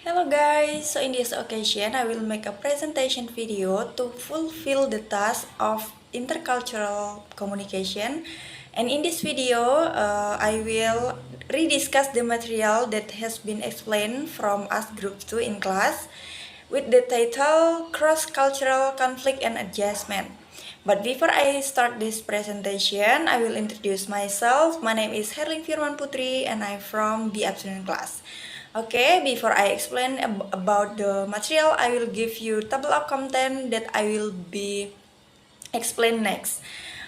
Hello guys, so in this occasion I will make a presentation video to fulfill the task of intercultural communication, and in this video I will rediscuss the material that has been explained from us group 2 in class with the title Cross-Cultural Conflict and Adjustment. But before I start this presentation, I will introduce myself. My name is Herlin Firman Putri and I'm from B Afternoon class. Okay, before I explain about the material, I will give you table of content that I will be explain next.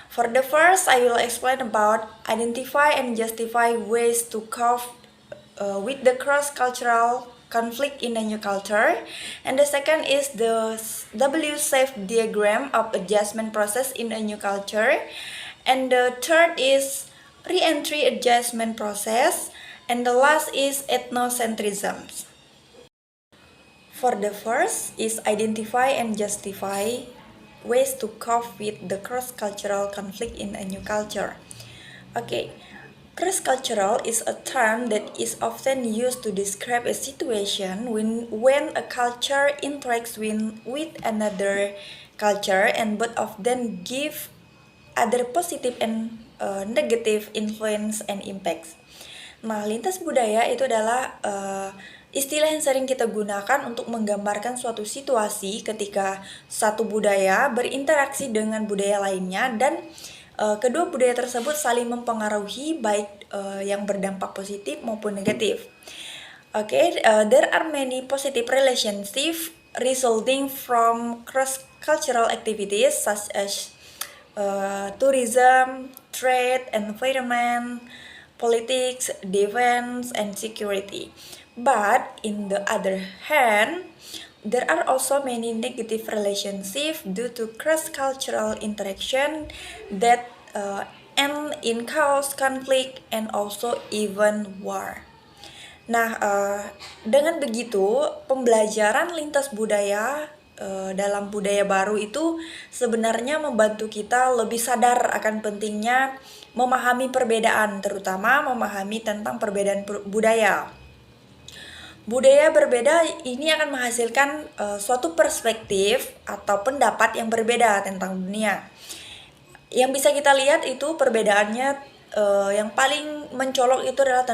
For the first, I will explain about identify and justify ways to cope with the cross-cultural conflict in a new culture. And the second is the W-shaped diagram of adjustment process in a new culture. And the third is re-entry adjustment process. And the last is ethnocentrism. For the first is identify and justify ways to cope with the cross-cultural conflict in a new culture. Okay, cross-cultural is a term that is often used to describe a situation when a culture interacts with another culture and both of them give other positive and negative influence and impacts. Nah, lintas budaya itu adalah istilah yang sering kita gunakan untuk menggambarkan suatu situasi ketika satu budaya berinteraksi dengan budaya lainnya dan kedua budaya tersebut saling mempengaruhi baik yang berdampak positif maupun negatif. Okay, there are many positive relationships resulting from cross-cultural activities such as tourism, trade, environment, politics, defense, and security. But in the other hand, there are also many negative relationships due to cross-cultural interaction that end in chaos, conflict, and also even war. Nah, dengan begitu, pembelajaran lintas budaya dalam budaya baru itu sebenarnya membantu kita lebih sadar akan pentingnya memahami perbedaan, terutama memahami tentang perbedaan budaya. Budaya berbeda ini akan menghasilkan suatu perspektif atau pendapat yang berbeda tentang dunia. Yang bisa kita lihat itu perbedaannya yang paling mencolok itu adalah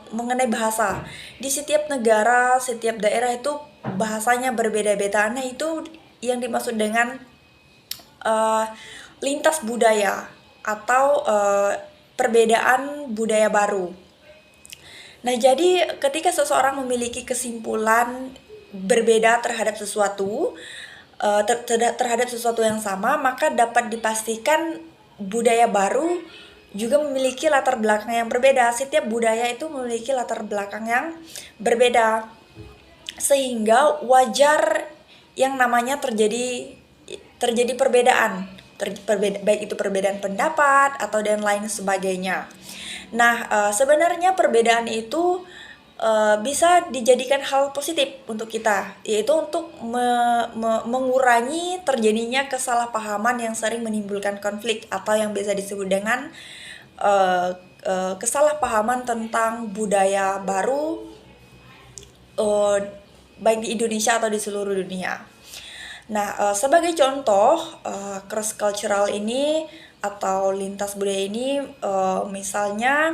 mengenai bahasa. Di setiap negara, setiap daerah itu bahasanya berbeda-beda. Nah, itu yang dimaksud dengan lintas budaya atau perbedaan budaya baru. Nah, jadi ketika seseorang memiliki kesimpulan berbeda terhadap sesuatu, terhadap sesuatu yang sama, maka dapat dipastikan budaya baru juga memiliki latar belakang yang berbeda. Setiap budaya itu memiliki latar belakang yang berbeda, sehingga wajar yang namanya terjadi perbedaan, baik itu perbedaan pendapat atau dan lain sebagainya. Nah, sebenarnya perbedaan itu bisa dijadikan hal positif untuk kita, yaitu untuk mengurangi terjadinya kesalahpahaman yang sering menimbulkan konflik atau yang biasa disebut dengan kesalahpahaman tentang budaya baru baik di Indonesia atau di seluruh dunia. Nah, sebagai contoh cross cultural ini atau lintas budaya ini misalnya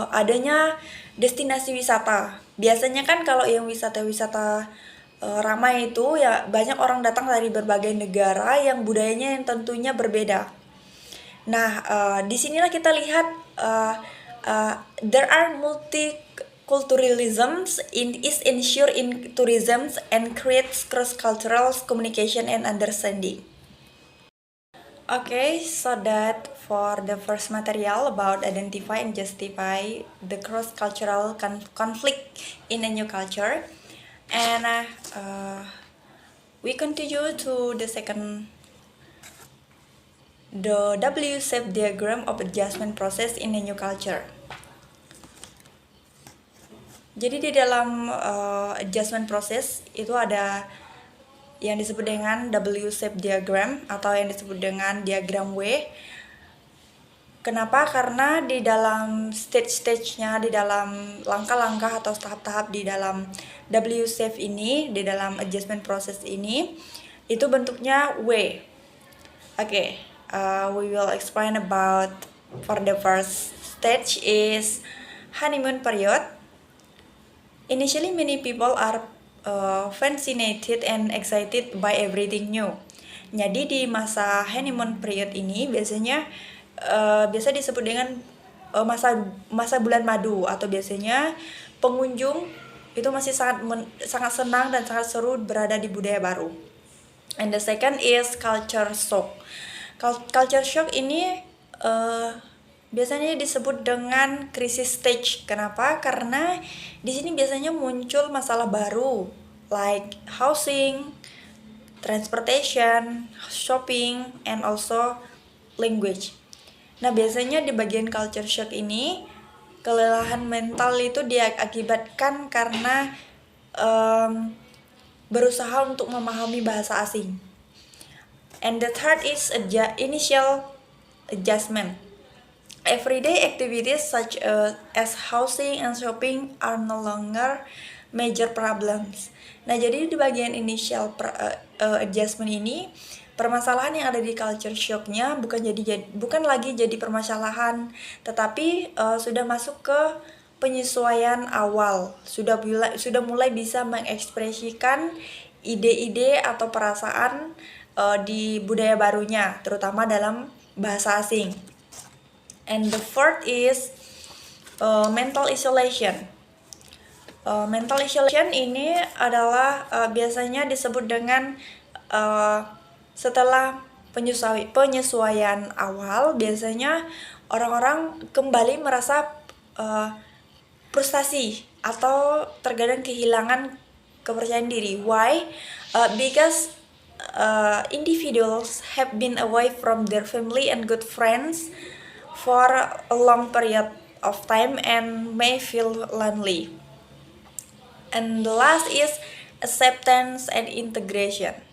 adanya destinasi wisata. Biasanya kan kalau yang wisata-wisata ramai itu ya banyak orang datang dari berbagai negara yang budayanya yang tentunya berbeda. Nah, disinilah kita lihat there are multiculturalisms is ensured in tourism and creates cross-cultural communication and understanding. Okay, so that for the first material about identify and justify the cross-cultural conflict in a new culture, and we continue to the second, the W-shaped diagram of adjustment process in a new culture. Jadi di dalam adjustment process itu ada yang disebut dengan W-shaped diagram atau yang disebut dengan diagram W. Kenapa? Karena di dalam stage-stage-nya, di dalam langkah-langkah atau tahap-tahap di dalam WSAFE ini, di dalam adjustment process ini, itu bentuknya W. Okay, we will explain about for the first stage is honeymoon period. Initially, many people are fascinated and excited by everything new. Jadi di masa honeymoon period ini biasa disebut dengan masa bulan madu, atau biasanya pengunjung itu masih sangat senang dan sangat seru berada di budaya baru. And the second is culture shock. Culture shock ini biasanya disebut dengan krisis stage. Kenapa? Karena di sini biasanya muncul masalah baru, like housing, transportation, shopping, and also language. Nah, biasanya di bagian culture shock ini, kelelahan mental itu diakibatkan karena berusaha untuk memahami bahasa asing. And the third is initial adjustment. Everyday activities such as housing and shopping are no longer major problems. Nah, jadi di bagian initial adjustment ini, permasalahan yang ada di culture shock-nya bukan lagi jadi permasalahan, tetapi sudah masuk ke penyesuaian awal. Sudah mulai bisa mengekspresikan ide-ide atau perasaan di budaya barunya, terutama dalam bahasa asing. And the fourth is mental isolation. Mental isolation ini adalah biasanya disebut dengan setelah penyesuaian awal, biasanya orang-orang kembali merasa frustasi atau terkadang kehilangan kepercayaan diri. Why? Because individuals have been away from their family and good friends for a long period of time and may feel lonely. And the last is acceptance and integration.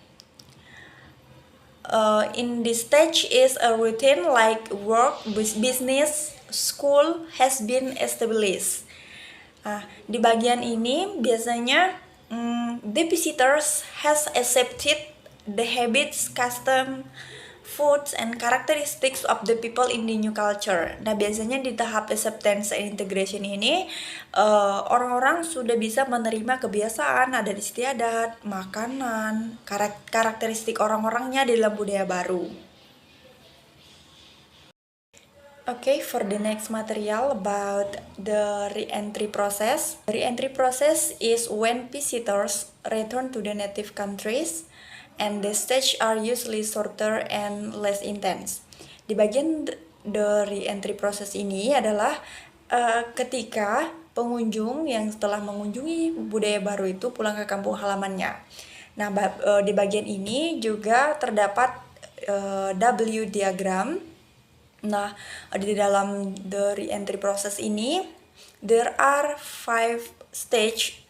In this stage is a routine like work, business, school has been established. Di bagian ini biasanya the visitors has accepted the habits, custom, foods, and characteristics of the people in the new culture. Nah, biasanya di tahap acceptance and integration ini, orang-orang sudah bisa menerima kebiasaan, adat istiadat, makanan, karakteristik orang-orangnya di dalam budaya baru. Okay, for the next material about the re-entry process. The re-entry process is when visitors return to the native countries, and the stage are usually shorter and less intense. Di bagian the re-entry process ini adalah ketika pengunjung yang setelah mengunjungi budaya baru itu pulang ke kampung halamannya. Nah, di bagian ini juga terdapat W diagram. Nah, di dalam the re-entry process ini there are 5 stage.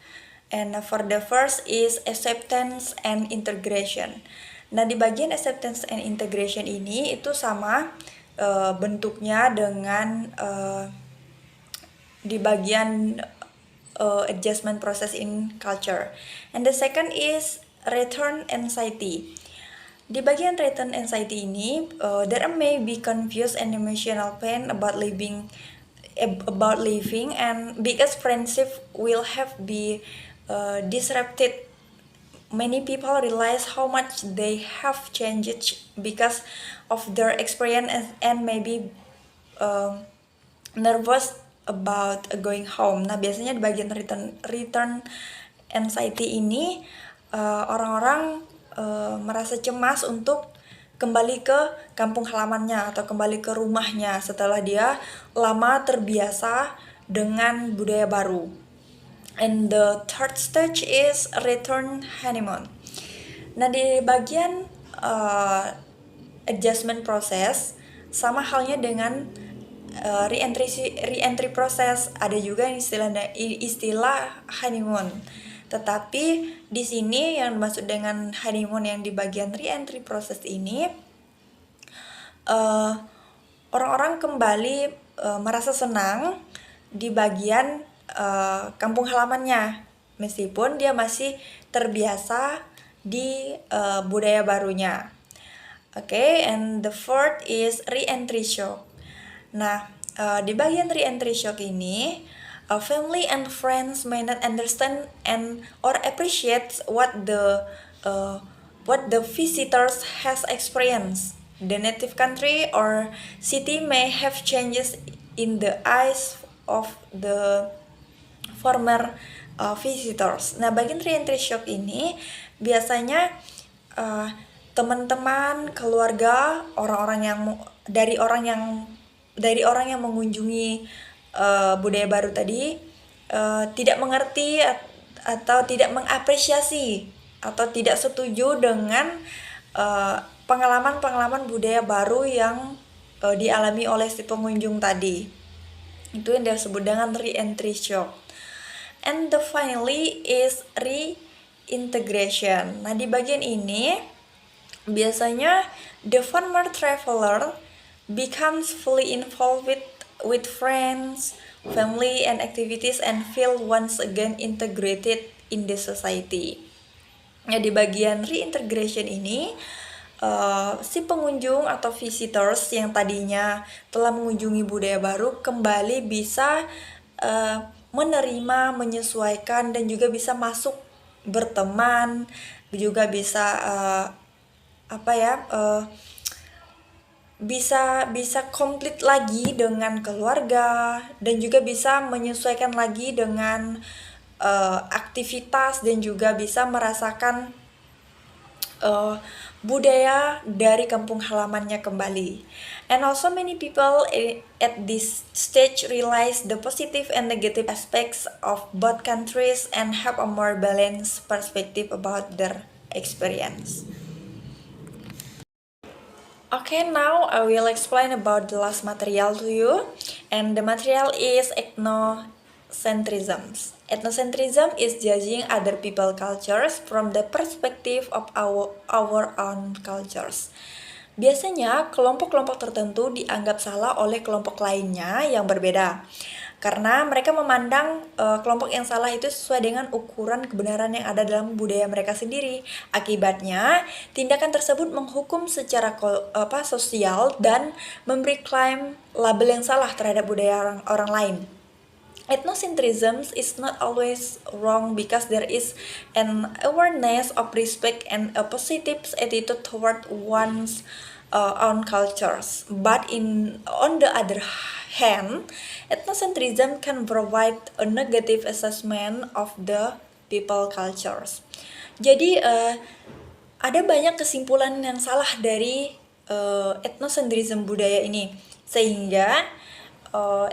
And for the first is acceptance and integration. Nah, di bagian acceptance and integration ini itu sama bentuknya dengan di bagian adjustment process in culture. And the second is return anxiety. Di bagian return anxiety ini, there may be confused and emotional pain about leaving, and because friendship will have be disrupted. Many people realize how much they have changed because of their experience and maybe nervous about going home. Nah, biasanya di bagian return anxiety ini orang-orang merasa cemas untuk kembali ke kampung halamannya atau kembali ke rumahnya setelah dia lama terbiasa dengan budaya baru. And the third stage is return honeymoon. Nah, di bagian adjustment process sama halnya dengan re-entry process, ada juga istilah honeymoon. Tetapi di sini yang dimaksud dengan honeymoon yang di bagian re-entry process ini, orang-orang kembali merasa senang di bagian kampung halamannya, meskipun dia masih terbiasa di budaya barunya. Okay, and the fourth is re-entry shock. Nah, di bagian re-entry shock ini, family and friends may not understand and or appreciate what the visitors has experienced. The native country or city may have changes in the eyes of the former visitors. Nah, bagian re-entry shock ini biasanya teman-teman, keluarga, dari orang yang mengunjungi budaya baru tadi tidak mengerti atau tidak mengapresiasi atau tidak setuju dengan pengalaman-pengalaman budaya baru yang dialami oleh si pengunjung tadi. Itu yang disebut dengan re-entry shock. And the finally is reintegration. Nah, di bagian ini biasanya the former traveler becomes fully involved with friends, family, and activities and feel once again integrated in the society. Nah, di bagian reintegration ini si pengunjung atau visitors yang tadinya telah mengunjungi budaya baru kembali bisa menerima, menyesuaikan, dan juga bisa masuk berteman, juga bisa bisa komplit lagi dengan keluarga, dan juga bisa menyesuaikan lagi dengan aktivitas, dan juga bisa merasakan budaya dari kampung halamannya kembali. And also many people at this stage realize the positive and negative aspects of both countries and have a more balanced perspective about their experience. Okay, now I will explain about the last material to you, and the material is ethnocentrism. Ethnocentrism is judging other people's cultures from the perspective of our own cultures. Biasanya kelompok-kelompok tertentu dianggap salah oleh kelompok lainnya yang berbeda, karena mereka memandang kelompok yang salah itu sesuai dengan ukuran kebenaran yang ada dalam budaya mereka sendiri. Akibatnya, tindakan tersebut menghukum secara sosial dan memberi klaim label yang salah terhadap budaya orang lain. Ethnocentrism is not always wrong because there is an awareness of respect and a positive attitude toward one's own cultures. But on the other hand, ethnocentrism can provide a negative assessment of the people cultures. Jadi ada banyak kesimpulan yang salah dari ethnocentrism budaya ini, sehingga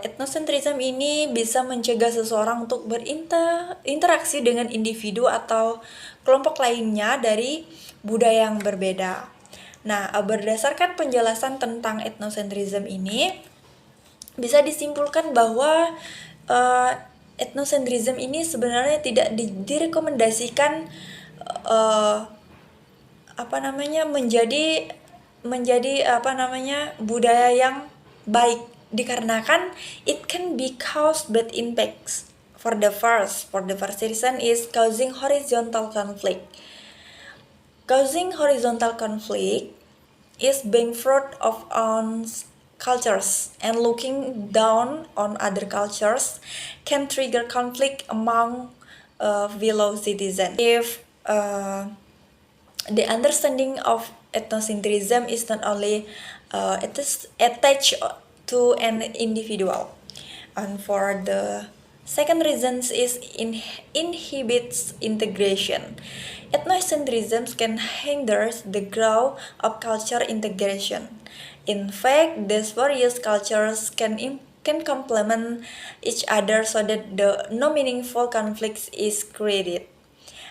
ethnocentrism ini bisa mencegah seseorang untuk berinteraksi dengan individu atau kelompok lainnya dari budaya yang berbeda. Nah, berdasarkan penjelasan tentang ethnocentrism ini, bisa disimpulkan bahwa ethnocentrism ini sebenarnya tidak direkomendasikan menjadi budaya yang baik, dikarenakan it can be cause bad impacts. For the first reason is causing horizontal conflict. Causing horizontal conflict is being proud of own cultures and looking down on other cultures can trigger conflict among fellow citizens. If the understanding of ethnocentrism is not only attached to an individual. And for the second reason is inhibits integration. Ethnocentrism can hinder the growth of culture integration. In fact, these various cultures can complement each other so that no meaningful conflict is created.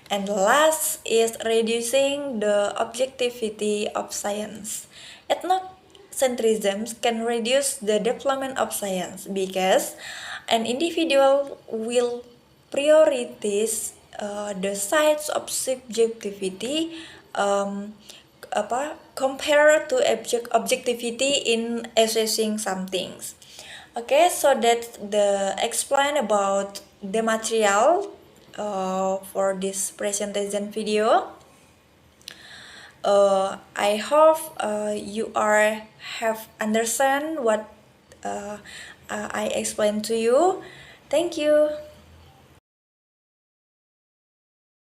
And the last is reducing the objectivity of science. Ethnocentrism can reduce the development of science because an individual will prioritize the sides of subjectivity compare to objectivity in assessing some things. Okay, so that's the explain about the material for this presentation video. I hope you are have understand what I explained to you. Thank you.